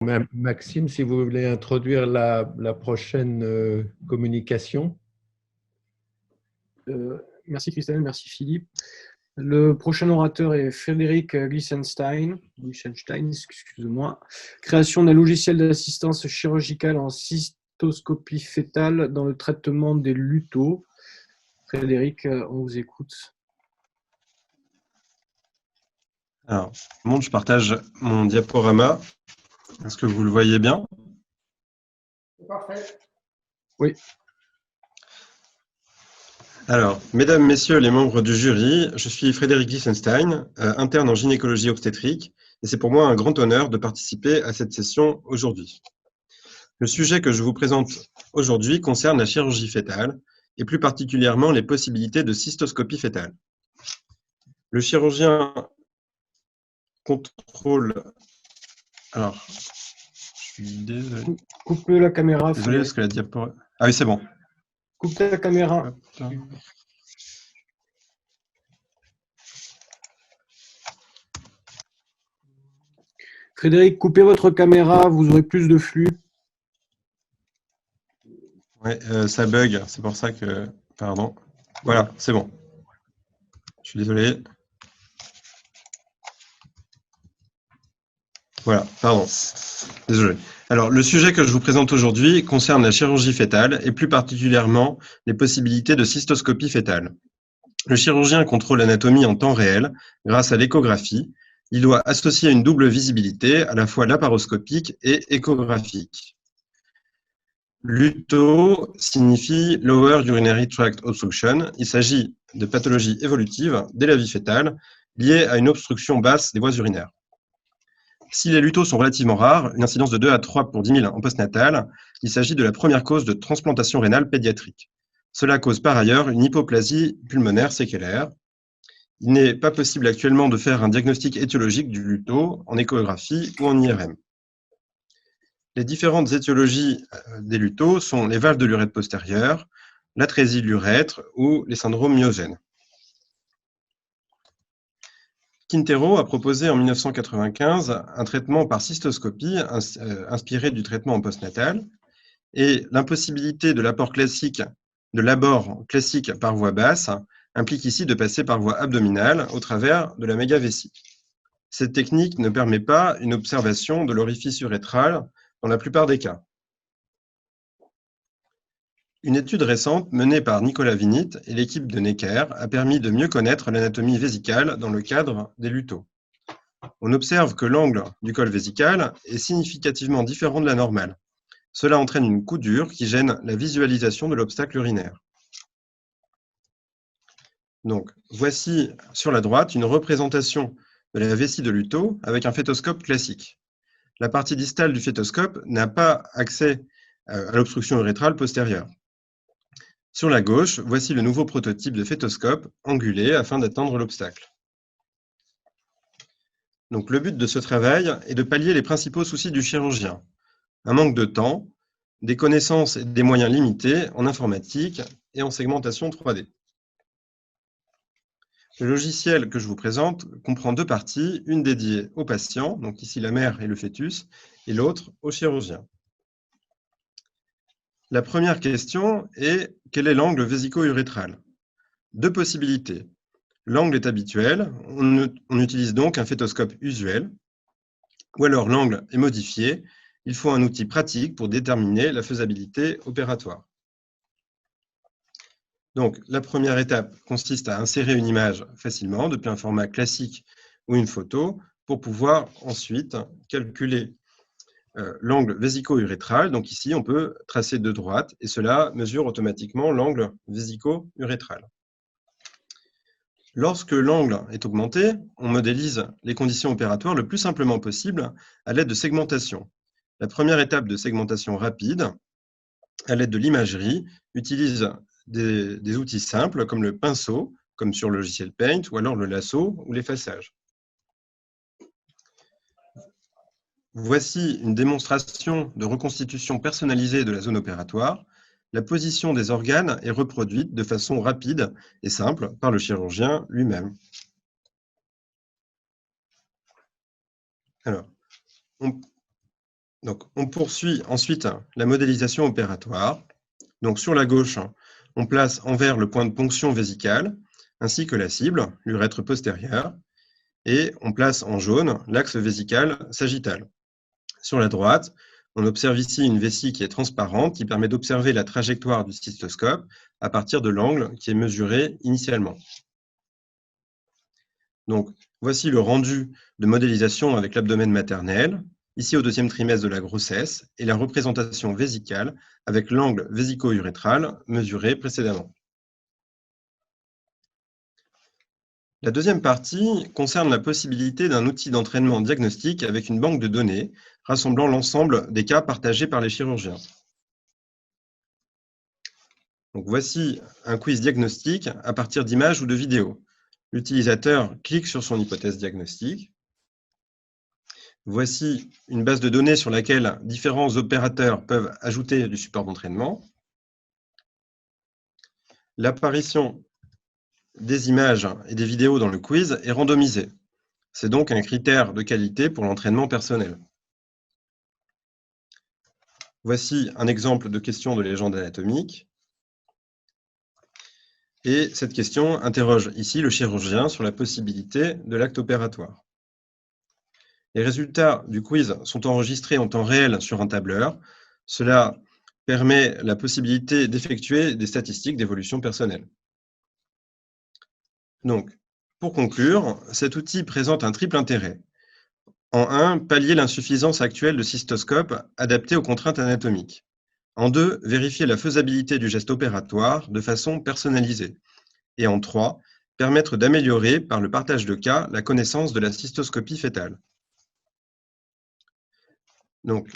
Maxime, si vous voulez introduire la prochaine communication. Merci Christelle, merci Philippe. Le prochain orateur est Frédéric Glissenstein, excusez-moi. Création d'un logiciel d'assistance chirurgicale en cystoscopie fœtale dans le traitement des lutos. Frédéric, on vous écoute. Alors, je partage mon diaporama. Est-ce que vous le voyez bien? Parfait. Oui. Alors, mesdames, messieurs les membres du jury, je suis Frédéric Glissenstein, interne en gynécologie obstétrique, et c'est pour moi un grand honneur de participer à cette session aujourd'hui. Le sujet que je vous présente aujourd'hui concerne la chirurgie fœtale, et plus particulièrement les possibilités de cystoscopie fœtale. Le chirurgien contrôle... Alors, je suis désolé. Coupe la caméra. Désolé parce que la diapo... Ah oui, c'est bon. Coupe la caméra. Frédéric, coupez votre caméra, vous aurez plus de flux. Oui, ça bug, c'est pour ça que... Pardon. Voilà, c'est bon. Je suis désolé. Voilà, pardon. Désolé. Alors, le sujet que je vous présente aujourd'hui concerne la chirurgie fœtale et plus particulièrement les possibilités de cystoscopie fœtale. Le chirurgien contrôle l'anatomie en temps réel grâce à l'échographie. Il doit associer une double visibilité, à la fois laparoscopique et échographique. LUTO signifie Lower Urinary Tract Obstruction. Il s'agit de pathologies évolutives dès la vie fœtale liées à une obstruction basse des voies urinaires. Si les lutos sont relativement rares, une incidence de 2 à 3 pour 10 000 en postnatal, il s'agit de la première cause de transplantation rénale pédiatrique. Cela cause par ailleurs une hypoplasie pulmonaire séquelaire. Il n'est pas possible actuellement de faire un diagnostic étiologique du luto en échographie ou en IRM. Les différentes étiologies des lutos sont les valves de l'urètre postérieure, l'atrésie de l'urètre ou les syndromes myogènes. Quintero a proposé en 1995 un traitement par cystoscopie inspiré du traitement en postnatal, et l'impossibilité de l'abord classique par voie basse implique ici de passer par voie abdominale au travers de la mégavessie. Cette technique ne permet pas une observation de l'orifice urétral dans la plupart des cas. Une étude récente menée par Nicolas Vinit et l'équipe de Necker a permis de mieux connaître l'anatomie vésicale dans le cadre des lutos. On observe que l'angle du col vésical est significativement différent de la normale. Cela entraîne une coudure qui gêne la visualisation de l'obstacle urinaire. Donc, voici sur la droite une représentation de la vessie de luto avec un fétoscope classique. La partie distale du fétoscope n'a pas accès à l'obstruction urétrale postérieure. Sur la gauche, voici le nouveau prototype de fétoscope angulé afin d'atteindre l'obstacle. Donc, le but de ce travail est de pallier les principaux soucis du chirurgien. Un manque de temps, des connaissances et des moyens limités en informatique et en segmentation 3D. Le logiciel que je vous présente comprend deux parties, une dédiée au patient, donc ici la mère et le fœtus, et l'autre au chirurgien. La première question est: quel est l'angle vésico-urétral? Deux possibilités. L'angle est habituel, on utilise donc un fétoscope usuel, ou alors l'angle est modifié, il faut un outil pratique pour déterminer la faisabilité opératoire. Donc, la première étape consiste à insérer une image facilement depuis un format classique ou une photo pour pouvoir ensuite calculer l'angle vésico-urétral. Donc ici, on peut tracer de droite et cela mesure automatiquement l'angle vésico-urétral. Lorsque l'angle est augmenté, on modélise les conditions opératoires le plus simplement possible à l'aide de segmentation. La première étape de segmentation rapide, à l'aide de l'imagerie, utilise des outils simples comme le pinceau, comme sur le logiciel Paint, ou alors le lasso ou l'effaçage. Voici une démonstration de reconstitution personnalisée de la zone opératoire. La position des organes est reproduite de façon rapide et simple par le chirurgien lui-même. Alors, Donc, on poursuit ensuite la modélisation opératoire. Donc, sur la gauche, on place en vert le point de ponction vésicale, ainsi que la cible, l'urètre postérieur, et on place en jaune l'axe vésical sagittal. Sur la droite, on observe ici une vessie qui est transparente, qui permet d'observer la trajectoire du cystoscope à partir de l'angle qui est mesuré initialement. Donc, voici le rendu de modélisation avec l'abdomen maternel, ici au deuxième trimestre de la grossesse, et la représentation vésicale avec l'angle vésico-urétral mesuré précédemment. La deuxième partie concerne la possibilité d'un outil d'entraînement diagnostique avec une banque de données rassemblant l'ensemble des cas partagés par les chirurgiens. Donc, voici un quiz diagnostique à partir d'images ou de vidéos. L'utilisateur clique sur son hypothèse diagnostique. Voici une base de données sur laquelle différents opérateurs peuvent ajouter du support d'entraînement. L'apparition des images et des vidéos dans le quiz est randomisée. C'est donc un critère de qualité pour l'entraînement personnel. Voici un exemple de question de légende anatomique. Et cette question interroge ici le chirurgien sur la possibilité de l'acte opératoire. Les résultats du quiz sont enregistrés en temps réel sur un tableur. Cela permet la possibilité d'effectuer des statistiques d'évolution personnelle. Donc, pour conclure, cet outil présente un triple intérêt. En 1, pallier l'insuffisance actuelle de cystoscope adapté aux contraintes anatomiques. En 2, vérifier la faisabilité du geste opératoire de façon personnalisée. Et en 3, permettre d'améliorer, par le partage de cas, la connaissance de la cystoscopie fœtale. Donc,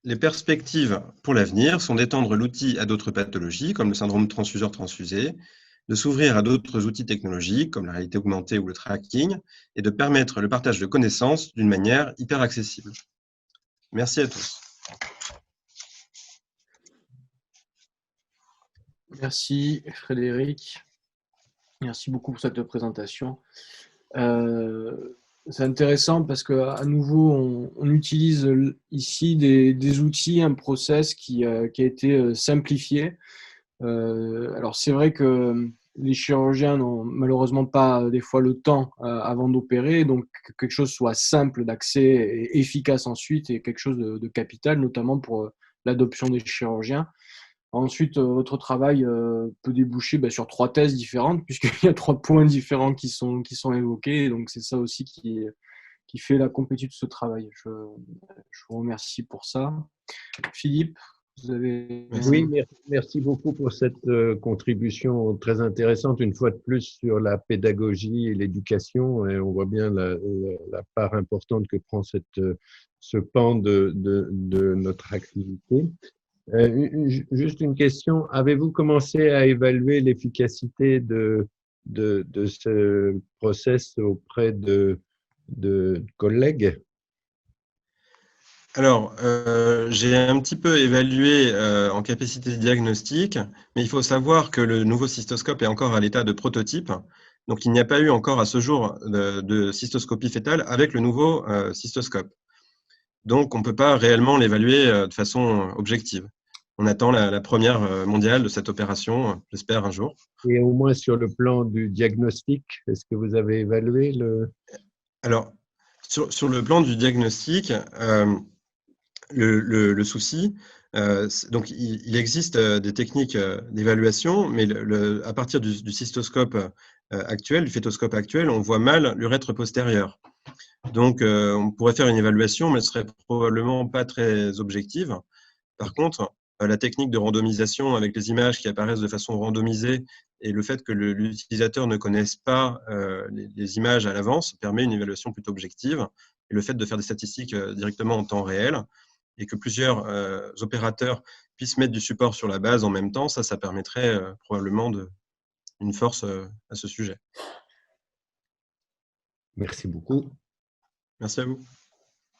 les perspectives pour l'avenir sont d'étendre l'outil à d'autres pathologies, comme le syndrome transfuseur-transfusé, de s'ouvrir à d'autres outils technologiques, comme la réalité augmentée ou le tracking, et de permettre le partage de connaissances d'une manière hyper accessible. Merci à tous. Merci Frédéric. Merci beaucoup pour cette présentation. C'est intéressant parce qu'à nouveau, on utilise ici des outils, un process qui a été simplifié. Alors, c'est vrai que les chirurgiens n'ont malheureusement pas des fois le temps avant d'opérer, donc que quelque chose soit simple d'accès et efficace ensuite est quelque chose de capital, notamment pour l'adoption des chirurgiens. Ensuite, votre travail peut déboucher sur 3 thèses différentes, puisqu'il y a 3 points différents qui sont évoqués. Donc, c'est ça aussi qui fait la complétude de ce travail. Je vous remercie pour ça. Philippe, vous avez… Oui, merci beaucoup pour cette contribution très intéressante, une fois de plus, sur la pédagogie et l'éducation. Et on voit bien la part importante que prend ce pan de notre activité. Juste une question, avez-vous commencé à évaluer l'efficacité de ce process auprès de collègues? Alors, j'ai un petit peu évalué en capacité de diagnostic, mais il faut savoir que le nouveau cystoscope est encore à l'état de prototype. Donc, il n'y a pas eu encore à ce jour de cystoscopie fœtale avec le nouveau cystoscope. Donc, on ne peut pas réellement l'évaluer de façon objective. On attend la première mondiale de cette opération, j'espère un jour. Et au moins sur le plan du diagnostic, est-ce que vous avez évalué le… Alors, sur le plan du diagnostic, le souci, donc il existe des techniques d'évaluation, mais à partir du cystoscope actuel, du fétoscope actuel, on voit mal l'urètre postérieur. Donc, on pourrait faire une évaluation, mais elle serait probablement pas très objective. Par contre, la technique de randomisation avec les images qui apparaissent de façon randomisée et le fait que l'utilisateur ne connaisse pas les images à l'avance permet une évaluation plutôt objective. Et le fait de faire des statistiques directement en temps réel et que plusieurs opérateurs puissent mettre du support sur la base en même temps, ça permettrait probablement une force à ce sujet. Merci beaucoup. Merci à vous.